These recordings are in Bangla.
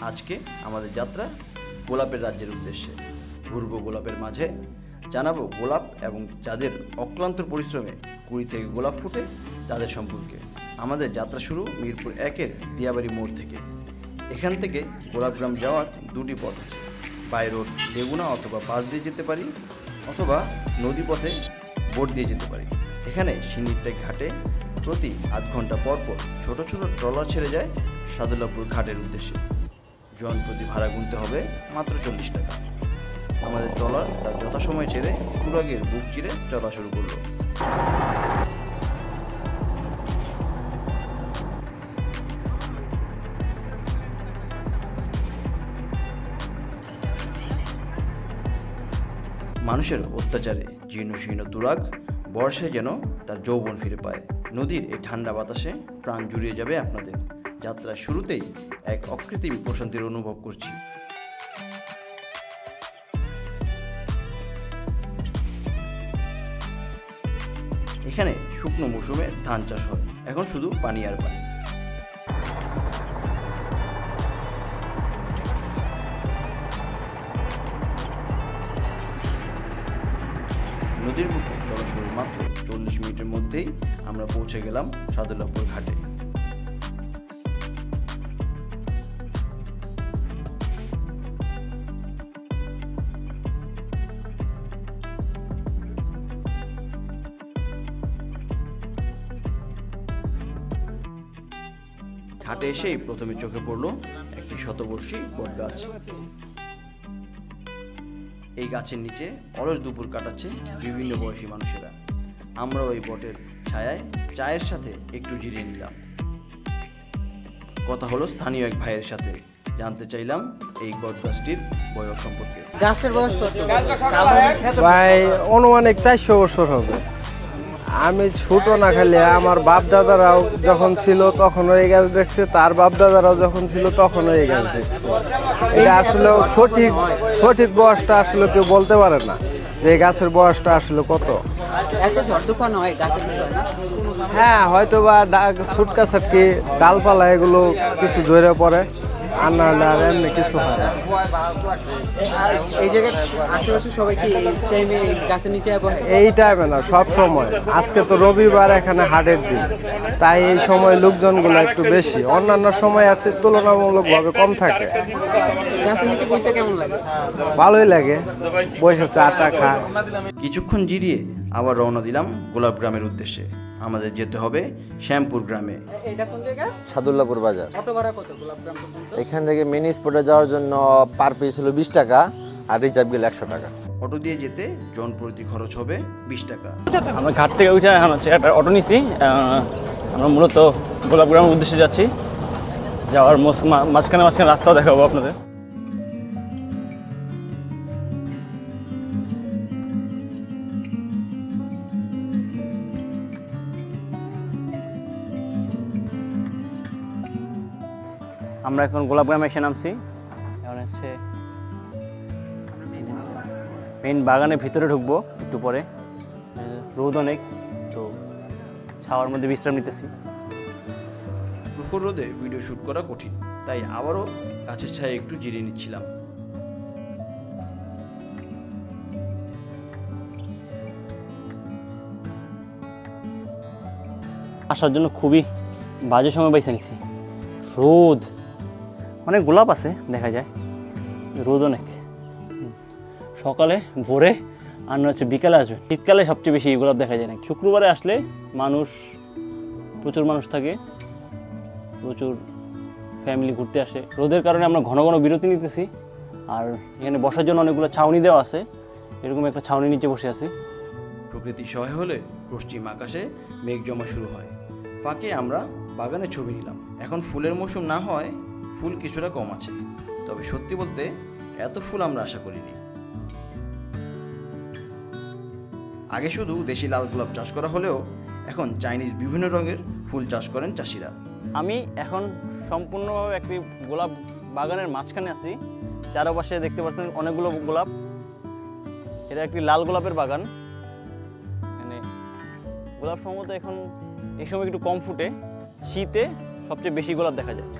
আজকে আমাদের যাত্রা গোলাপের রাজ্যের উদ্দেশ্যে। ঘুরবো গোলাপের মাঝে, জানাবো গোলাপ এবং যাদের অক্লান্ত পরিশ্রমে কুড়ি থেকে গোলাপ ফুটে তাদের সম্পর্কে। আমাদের যাত্রা শুরু মিরপুর 1-এর দিয়াবাড়ি মোড় থেকে। এখান থেকে গোলাপগ্রাম যাওয়ার দুটি পথ আছে। বাই রোড লেগুনা অথবা বাস দিয়ে যেতে পারি, অথবা নদী পথে বোট দিয়ে যেতে পারি। এখানে সিন্নিরটেক ঘাটে প্রতি আধ ঘন্টা পর পর ছোটো ছোটো ট্রলার ছেড়ে যায় সাদুল্লাপুর ঘাটের উদ্দেশ্যে। জন প্রতি ভাড়া গুনতে হবে মাত্র 40 টাকা। আমাদের ট্রলার তার যথাসময় ছেড়ে তুরাগের বুক চিরে চলা শুরু করলো। মানুষের অত্যাচারে জীর্ণশীর্ণ তুরাগ বর্ষায় যেন তার যৌবন ফিরে পায়। নদীর এই ঠান্ডা বাতাসে প্রাণ জুড়িয়ে যাবে আপনাদের। যাত্রার শুরুতেই এক অকৃত্রিম প্রশান্তির অনুভব করছি। এখানে শুকনো মৌসুমে ধান চাষ হয়, এখন শুধু পানি আর পানি। নদীর বুকে চলা শুরু মাত্র 40 মিনিটের মধ্যেই আমরা পৌঁছে গেলাম সাদুল্লাপুর ঘাটে। ঘাটে এসেই প্রথমে চোখে পড়ল একটি শতবর্ষী বট গাছ। এই গাছের নিচে অলস দুপুর কাটাচ্ছে বিভিন্ন বয়সী মানুষেরা। আমরা ওই বটের ছায়ায় চায়ের সাথে একটু জিরিয়ে নিলাম। কথা হলো স্থানীয় এক ভাইয়ের সাথে, জানতে চাইলাম এই বট গাছটির বয়স সম্পর্কে। গাছটার বয়স কত? ভাই অনুমানিক 400 বছর হবে। আমি ছোট না খালি আমার বাপ দাদারাও যখন ছিল তখন এই গাছ দেখছে, তার বাপ দাদারাও যখন ছিল তখন এই গাছ দেখছে। এটা আসলে সঠিক বয়সটা আসলে কেউ বলতে পারে না যে এই গাছের বয়সটা আসলে কত। এত ঝড় তুফান হয় গাছের বিষয় না? হ্যাঁ, হয়তো বা ছুটকা ছাটকি ডালপালা এগুলো কিছু ধরে পড়ে, আর না হলে আর এমনি কিছু হয় না। এই জায়গায় আশেপাশে সবাই কি এই টাইমে গাছের নিচে বসে? এই টাইমে না, সব সময়। আজকে তো রবিবার, এখানে হাটের দিন, তাই এই সময় লোকজনগুলো একটু বেশি। অন্যান্য সময় আসছে তুলনামূলকভাবে কম থাকে। গাছের নিচে বসতে কেমন লাগে? ভালোই লাগে, বসে চাটা খায়। কিছুক্ষণ জিরিয়ে আবার রওনা দিলাম গোলাপগ্রামের উদ্দেশ্যে। আমাদের যেতে হবে শ্যামপুর গ্রামে। এটা কোন জায়গা? সাদুল্লাপুর বাজার। অটো ভাড়া কত গোলাপগ্রাম পর্যন্ত? এখান থেকে মিনি স্পটে যাওয়ার জন্য পার পিস হলো 20 টাকা, আর রিজার্ভ গেলে 100 টাকা। অটো দিয়ে যেতে জন প্রতি খরচ হবে 20 টাকা। আমরা ঘাট থেকে উঠে এখন হচ্ছে একটা অটো নিছি। আমরা মূলত গোলাপগ্রামের উদ্দেশ্যে যাচ্ছি। যাওয়ার মাঝখানে রাস্তাও দেখাবো আপনাদের। আমরা এখন গোলাপগ্রামে এসে নামছি। এখন হচ্ছে মেইন বাগানের ভিতরে ঢুকবো একটু পরে। রোদ অনেক, তো ছাওয়ার মধ্যে বিশ্রাম নিতেছি। প্রখর রোদে ভিডিও শ্যুট করা কঠিন, তাই আবারও গাছের ছায়া একটু জিরিয়ে নিচ্ছিলাম। আসার জন্য খুবই বাজে সময় বাইছে নিছি। রোদ, অনেক গোলাপ আছে দেখা যায়, রোদ অনেক। সকালে ভোরে আর হচ্ছে বিকালে আসবে। শীতকালে সবচেয়ে বেশি গোলাপ দেখা যায় না। শুক্রবারে আসলে প্রচুর মানুষ থাকে, প্রচুর ফ্যামিলি ঘুরতে আসে। রোদের কারণে আমরা ঘন ঘন বিরতি নিতেছি। আর এখানে বসার জন্য অনেকগুলো ছাউনি দেওয়া আছে, এরকম একটা ছাউনি নিচে বসে আছি। প্রকৃতি সহায় হলে পশ্চিম আকাশে মেঘ জমা শুরু হয়। ফাঁকে আমরা বাগানের ছবি নিলাম। এখন ফুলের মৌসুম না হয় ফুল কিছুটা কম আছে, তবে সত্যি বলতে এত ফুল আমরা আশা করিনি। আগে শুধু দেশি লাল গোলাপ চাষ করা হলেও এখন চাইনিজ বিভিন্ন রঙের ফুল চাষ করেন চাষিরা। আমি এখন সম্পূর্ণভাবে একটি গোলাপ বাগানের মাঝখানে আছি। চারপাশে দেখতে পাচ্ছেন অনেকগুলো গোলাপ। এটা একটি লাল গোলাপের বাগান। মানে গোলাপ সম্ভবত এখন এই সময় একটু কম ফুটে, শীতে সবচেয়ে বেশি গোলাপ দেখা যায়।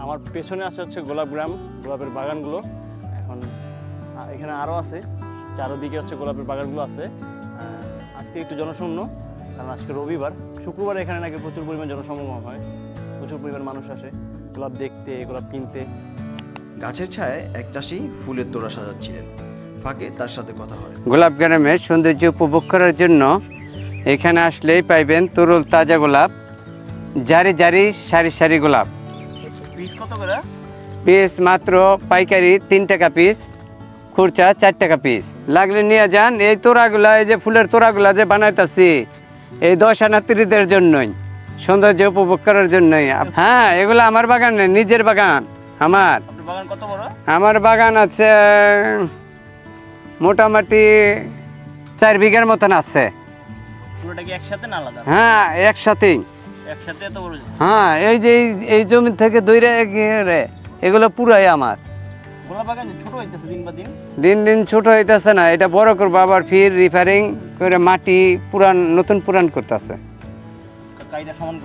আমার পেছনে আছে হচ্ছে গোলাপ গ্রাম, গোলাপের বাগানগুলো। এখন এখানে আরও আছে, চারোদিকে হচ্ছে গোলাপের বাগানগুলো আছে। আজকে একটু জনশূন্য, কারণ আজকে রবিবার। শুক্রবারে এখানে নাকি প্রচুর পরিমাণ জনসমাগম হয়, প্রচুর পরিমাণ মানুষ আসে গোলাপ দেখতে, গোলাপ কিনতে। গাছের ছায়ায় এক চাষি ফুলের তোড়া সাজাচ্ছিলেন, ফাঁকে তার সাথে কথা হয়। গোলাপ গ্রামের সৌন্দর্য উপভোগ করার জন্য এখানে আসলেই পাইবেন তরল তাজা গোলাপ, জারি জারি সারি সারি গোলাপ। পিস কত করে? পিস মাত্র পাইকারি 3 টাকা পিস, খুচরা 4 টাকা পিস। লাগলে নিয়ে যান। এই তোড়াগুলা, এই যে ফুলের তোড়াগুলা যে বানাইতেছি, এই দর্শনার্থীদের জন্যই, সৌন্দর্য উপভোগ করার জন্যই। হ্যাঁ, এগুলো আমার বাগানে, নিজের বাগান আমার। বাগান কত বড়? আমার বাগান আছে মোটামুটি 4 বিঘার মতন আছে। পুরোটা কি একসাথে না আলাদা? হ্যাঁ, একসাথেই। একসাথে এত বড়? হ্যাঁ, এই যে এই জমি থেকে দূরে এগুলো পুরাই আমার। গোলাপ বাগান ছোট হইতেছে দিন বা দিন? দিন দিন ছোট হইতেছে না, এটা বড় করবো, আবার ফির রিপেয়ারিং করে মাটি নতুন পুরান করতেছে।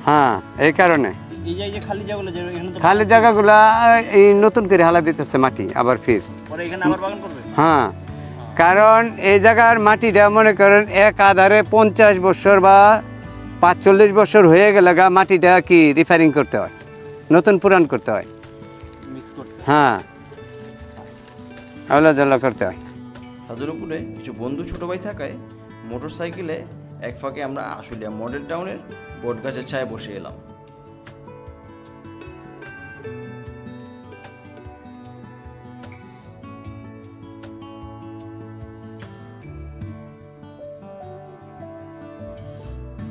হ্যাঁ, এই কারণে এই যে খালি জায়গাগুলো, খালি জায়গাগুলা এই নতুন করে হালা দিতেছে মাটি, আবার ফির পরে এখানে আবার বাগান করবে। হ্যাঁ, কারণ এই জায়গার মাটিটা মনে করেন এক আধারে 50 বছর বা 45 বছর হয়ে গেলে মাটিটা কি রিপেয়ারিং করতে হয়, নতুন পুরান করতে হয়। হ্যাঁ, আওলা জ্বালা করতে হয়। সাদুরপুরে কিছু বন্ধু ছোট ভাই থাকায় মোটর সাইকেলে এক ফাঁকে আমরা আশুলিয়া মডেল টাউনের বট গাছের ছায়ায় বসে এলাম।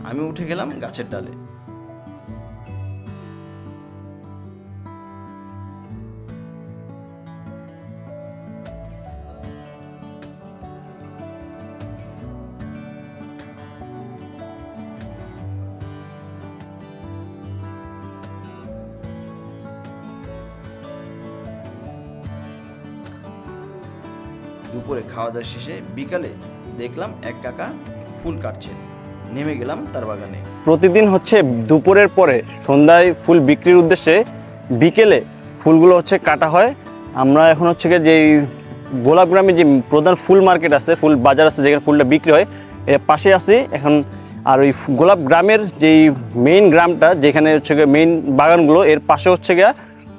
আমি উঠে গেলাম গাছের ডালে। দুপুরে খাওয়া দাওয়া শেষে বিকালে দেখলাম এক কাকা ফুল কাটছেন, নেমে গেলাম তার বাগানে। প্রতিদিন হচ্ছে দুপুরের পরে সন্ধ্যায় ফুল বিক্রির উদ্দেশ্যে বিকেলে ফুলগুলো হচ্ছে কাটা হয়। আমরা এখন হচ্ছে যে গোলাপ গ্রামে যে প্রধান ফুল মার্কেট আছে, ফুল বাজার আছে, যেখানে ফুলটা বিক্রি হয়, এর পাশে আছি এখন। আর ওই গোলাপ গ্রামের যেই মেইন গ্রামটা, যেখানে হচ্ছে গিয়ে মেইন বাগানগুলো, এর পাশে হচ্ছে গিয়ে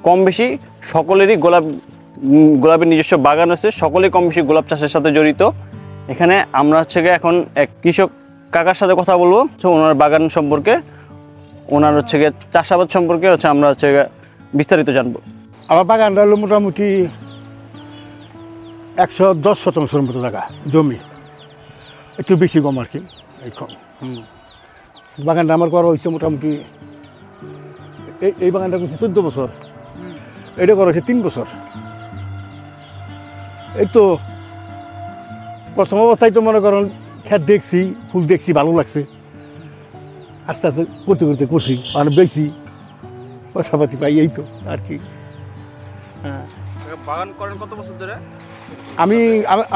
কম বেশি সকলেরই গোলাপের নিজস্ব বাগান আছে, সকলেই কম বেশি গোলাপ চাষের সাথে জড়িত। এখানে আমরা হচ্ছে গিয়ে এখন এক কৃষক কাকার সাথে কথা বলবো, ওনার বাগান সম্পর্কে, ওনার হচ্ছে গিয়ে চাষাবাদ সম্পর্কে হচ্ছে আমরা হচ্ছে বিস্তারিত জানবো। আমার বাগানটা হলো মোটামুটি 110 শতাংশের মতো জায়গা জমি, একটু বেশি কম আর কি। বাগানটা আমার করা হয়েছে মোটামুটি, এই বাগানটা করছে 14 বছর, এটা করা হয়েছে 3 বছর। এই তো প্রথম অবস্থায় তো মনে করেন খেত দেখছি, ফুল দেখছি, ভালো লাগছে, আস্তে আস্তে করতে করতে করছি, মানে বেশি পয়সাপাতি পাই, এই তো আর কি। হ্যাঁ, বাগান করেন কত বছর ধরে?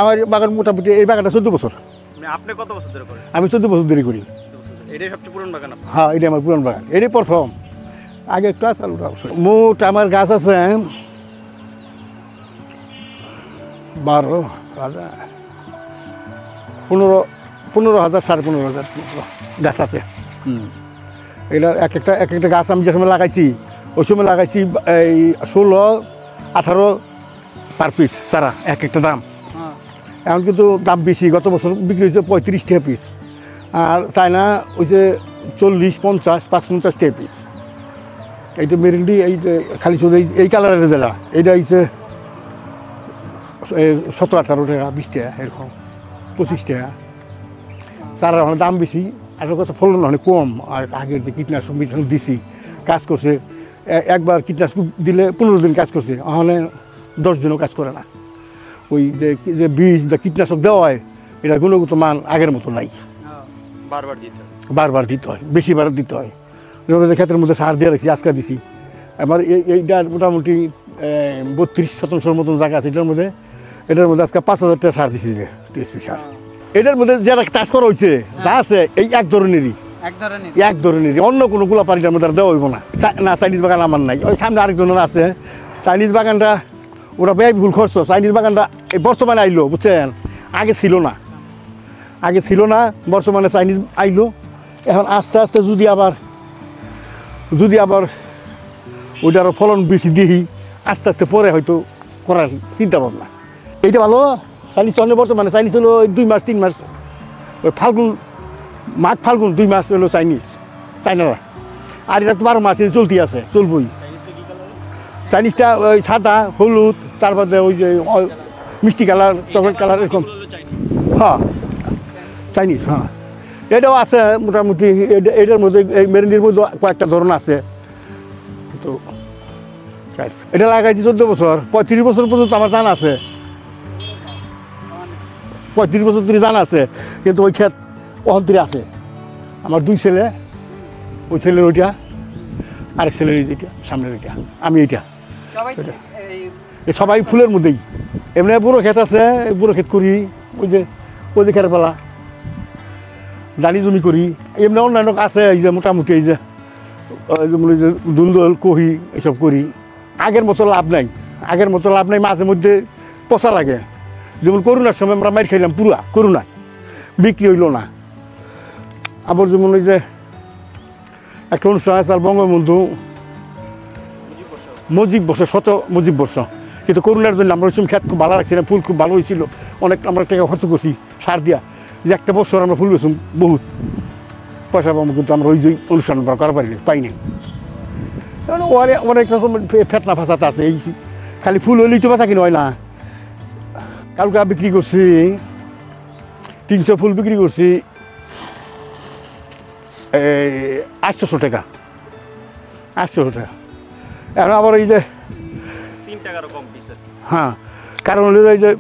আমার বাগান মোটামুটি এই বাগানটা 14 বছর। আপনি কত বছর ধরে করেন? আমি 14 বছর ধরে করি। এটাই সবচেয়ে পুরনো বাগান? হ্যাঁ, এটা আমার পুরান বাগান, এটাই প্রথম। আগে একটু আছে অবশ্যই। মোট আমার গাছ আছে 12,000, 15,000, 15,500 গাছ আছে। এটা এক একটা গাছ আমি যে সময় লাগাইছি, ওই সময় লাগাইছি এই 16-18 পার পিস চারা, এক একটা দাম। এখন কিন্তু দাম বেশি, গত বছর বিক্রি হয়েছে 35 টাকা পিস, আর চায়না ওই যে 40-50, 55 টাকা পিস। এইটা মেরিন্ডি, এই যে খালি শুধু এই কালারের জেলা, এইটা হচ্ছে 17-18 টাকা, 20 টাকা, এরকম 25 টাকা। চারার অনেক দাম বেশি, আর কথা ফলন অনেক কম। আর আগের যে কীটনাশক দিছি, কাজ করছে, একবার কীটনাশক দিলে 15 দিন কাজ করছে, ওখানে 10 দিনও কাজ করে না। ওই যে বীজ বা কীটনাশক দেওয়া হয়, এটা গুণগত মান আগের মতো নাই, বারবার দিতে হয়, বেশিবার দিতে হয়। ক্ষেত্রের মধ্যে সার দিয়ে রাখছি, আজকে দিছি। আমার এইটার মোটামুটি 32 শতাংশের মতন জায়গা আছে, এটার মধ্যে আজকে 5,000 টাকা সার দিছি, টিএসপি সার। এটার মধ্যে যারা চাষ করা হয়েছে যা আছে এই এক ধরনেরই, এক ধরনের অন্য কোনো গোলাপ পানিটার মধ্যে আর দেওয়া হইব না। না চাইনিজ বাগান আমার নাই, ওই সামনে আরেকজনের আছে চাইনিজ বাগানটা, ওরা ব্যয়বহুল খরচ। চাইনিজ বাগানটা এই বর্তমানে আইলো, বুঝছেন, আগে ছিল না, বর্তমানে চাইনিজ আইলো। এখন আস্তে আস্তে যদি আবার ওইটার ফলন বেশি দিই, আস্তে আস্তে পরে হয়তো করার চিন্তা ভাবনা। এইটা ভালো চাইনিজ চলে। বর্তমানে চাইনিজ হলো 2 মাস 3 মাস, ওই মাঘ ফাল্গুন 2 মাস হলো চাইনারা, আর এটা তো 12 মাস চলতি আছে, চলবই। চাইনিজটা ওই সাদা হলুদ, তারপরে ওই যে মিষ্টি কালার, চকলেট কালার, এরকম। হ্যাঁ চাইনিজ, হ্যাঁ এটাও আছে মোটামুটি। এটার মধ্যে এই মেরেন্ডির মধ্যে কয়েকটা ধরন আছে। তো এটা লাগাইছি 14 বছর, 35 বছর পর্যন্ত আমার জানা আছে, 35 বছর ধরে জানা আছে। কিন্তু ওই ক্ষেত অহন্তরে আছে আমার 2 ছেলে, ওই ছেলের ওইটা, আরেক ছেলের এইটা, সামনের ওইটা, আমি এইটা। সবাই ফুলের মধ্যেই। এমনি বুড়ো ক্ষেত আছে, বুড়ো ক্ষেত করি, ওই যে খেতের পালা, দানি জমি করি। এমনি অন্যান্য আছে, এই যে মোটামুটি এই যে দুন্দল কহি এসব করি। আগের মতো লাভ নাই, মাঝে মধ্যে পচা লাগে। যেমন করোনার সময় আমরা মার খাইলাম পুরা, করোনায় বিক্রি হইল না। আবার যেমন ওই যে একটা অনুষ্ঠান আছে বঙ্গবন্ধু মুজিব বর্ষ, 100 মুজিব বর্ষ, কিন্তু করোনার জন্য আমরা ওই সময় খেত খুব ভালো রাখছিলাম, ফুল খুব ভালো হয়েছিল, অনেক আমরা টাকা খরচ করছি সার দিয়া, যে একটা বছর আমরা ফুল বেছি বহুত পয়সা পাবো, কিন্তু আমরা ওই যে অনুষ্ঠান করা পাইনি। অনেক রকম ফেতনা ফাঁসাতে আছে, এই খালি ফুল হইলেই তো বেচা কিনা হয় না। কালকে বিক্রি করছি 300 ফুল বিক্রি করছি 800 টাকা, 800 টাকা। এখন আবার এই যে 3 টাকারও কম পিস। হ্যাঁ, কারণ হলো এই যে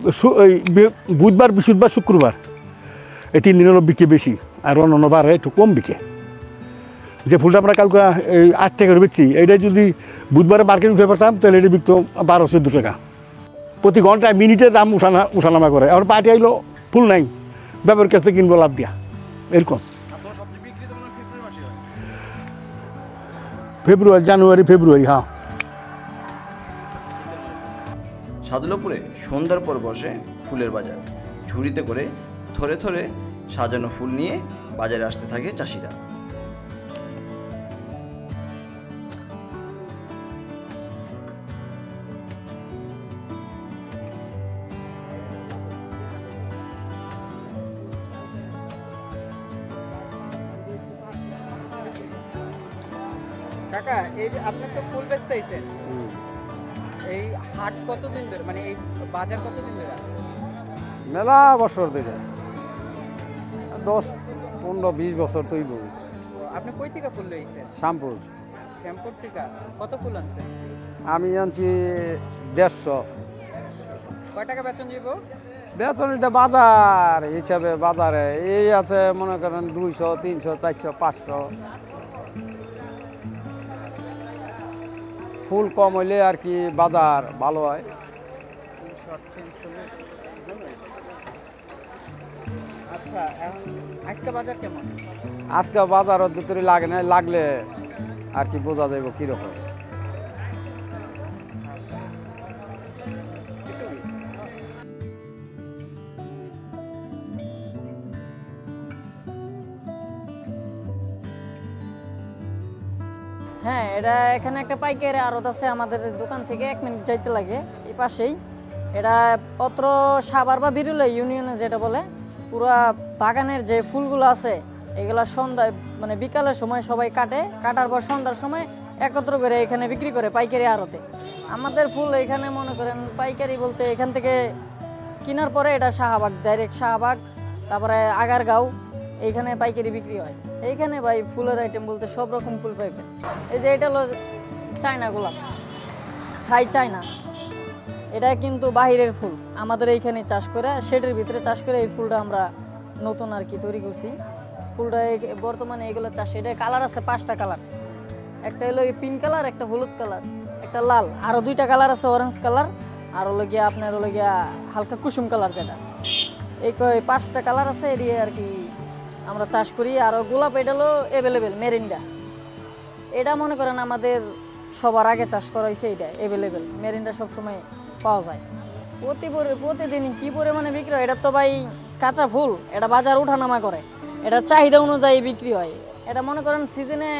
বুধবার, বৃহস্পতিবার, শুক্রবার এই 3 দিন হলো বিক্রি বেশি, আর অন্য বারে একটু কম বিকে। যে ফুলটা আমরা কালকে এই 8 টাকা করে বেচছি, এইটাই যদি বুধবারে মার্কেট উঠে পারতাম তাহলে এটা বিকতো 12-14 টাকা। প্রতি ঘন্টায় মিনিটে দাম উঠানামা করে। এখন পার্টি আইলো ফুল নাই, ব্যবহার কাছে কিনবো লাভ দিয়া, এরকম। জানুয়ারি ফেব্রুয়ারি। হ্যাঁ, সাদুল্লাপুরে সন্ধ্যার পর বসে ফুলের বাজার। ঝুড়িতে করে থরে থরে সাজানো ফুল নিয়ে বাজারে আসতে থাকে চাষিরা। কাকা, এই যে আপনি তো ফুল বেচতে আইছেন, এই হাট কতদিন ধরে, মানে এই বাজার কতদিন ধরে? মেলা বছর ধরে, 10-15-20 বছর তৈব। আপনি কই থেকে ফুল লইছেন? শ্যামপুর থেকে। কত ফুল আনছেন? আমি আনছি 150। কয় টাকা বেতন দিব? বেতন এটা বাজার হিসাবে, বাজারে এই আছে মনে করেন 200, 300, 400, 500। ফুল কম হইলে আর কি বাজার ভালো হয়। আচ্ছা, আজকে বাজার কেমন? আজকে বাজার ভিতরে লাগে না, লাগলে আর কি বোঝা যাইব কিরকম। হ্যাঁ, এটা এখানে একটা পাইকারি আড়ত আছে, আমাদের দোকান থেকে 1 মিনিট যাইতে লাগে, এই পাশেই। এটা অত্র সাভার বা বিরুলা ইউনিয়নে যেটা বলে, পুরা বাগানের যে ফুলগুলো আছে এগুলা সন্ধ্যায় মানে বিকালের সময় সবাই কাটার পর সন্ধ্যার সময় একত্র করে এখানে বিক্রি করে পাইকারি আড়তে। আমাদের ফুল এখানে মনে করেন পাইকারি বলতে এখান থেকে কেনার পরে এটা শাহবাগ, ডাইরেক্ট শাহবাগ, তারপরে আগারগাঁও, এইখানে পাইকারি বিক্রি হয়। এইখানে ভাই ফুলের আইটেম বলতে সব রকম ফুল পাইবেন। এই যে এটা হলো চায়না গোলাপ, থাই চায়না। এটা কিন্তু বাহিরের ফুল, আমাদের এইখানে চাষ করে, শেডের ভিতরে চাষ করে এই ফুলটা আমরা নতুন আর কি তৈরি করছি। ফুলটা বর্তমানে এগুলো চাষ, এটা কালার আছে 5টা কালার, একটা হলো পিঙ্ক কালার, একটা হলুদ কালার, একটা লাল, আরও 2টা কালার আছে অরেঞ্জ কালার, আর হলো গিয়া আপনার হলো গিয়া হালকা কুসুম কালার যেটা। এই 5টা কালার আছে, এড়িয়ে আর কি আমরা চাষ করি। আর গোলাপ এটা হলো অ্যাভেলেবেল মেরিন্ডা, এটা মনে করেন আমাদের সবার আগে চাষ করা হয়েছে, এটা অ্যাভেলেবেল মেরিন্ডা সবসময় পাওয়া যায়। প্রতিদিন কী পরিমাণে বিক্রি হয় এটা তো ভাই কাঁচা ফুল, এটা বাজার ওঠানামা করে, এটা চাহিদা অনুযায়ী বিক্রি হয়। এটা মনে করেন সিজনে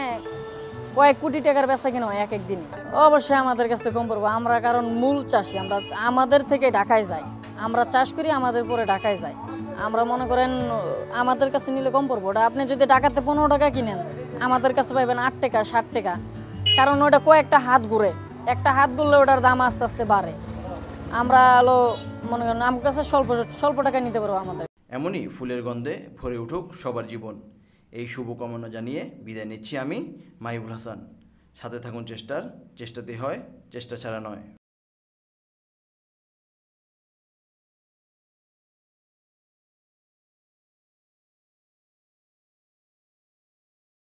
কয়েক কোটি টাকার বেচা কিনা হয় এক এক দিনে। অবশ্যই আমাদের কাছ থেকে কম পড়বো, আমরা কারণ মূল চাষি, আমরা আমাদের থেকে ঢাকায় যাই, আমরা চাষ করি আমাদের পরে ঢাকায় যাই। আমরা মনে করেন আমাদের কাছে নিলে কম পড়বো, ওটা আপনি যদি ঢাকাতে 15 টাকা কিনেন আমাদের কাছে পাইবেন 8 টাকা 60 টাকা, কারণ ওটা কয়েকটা হাত ঘুরে, একটা হাত ঘুরলে ওটার দাম আস্তে আস্তে বাড়ে। আমরা হলো মনে করেন আমার কাছে স্বল্প টাকা নিতে পারবো আমাদের। এমনই ফুলের গন্ধে ভরে উঠুক সবার জীবন, এই শুভকামনা জানিয়ে বিদায় নিচ্ছি আমি মাহিবুল হাসান। সাথে থাকুন চেষ্টাতে হয়, চেষ্টা ছাড়া নয়।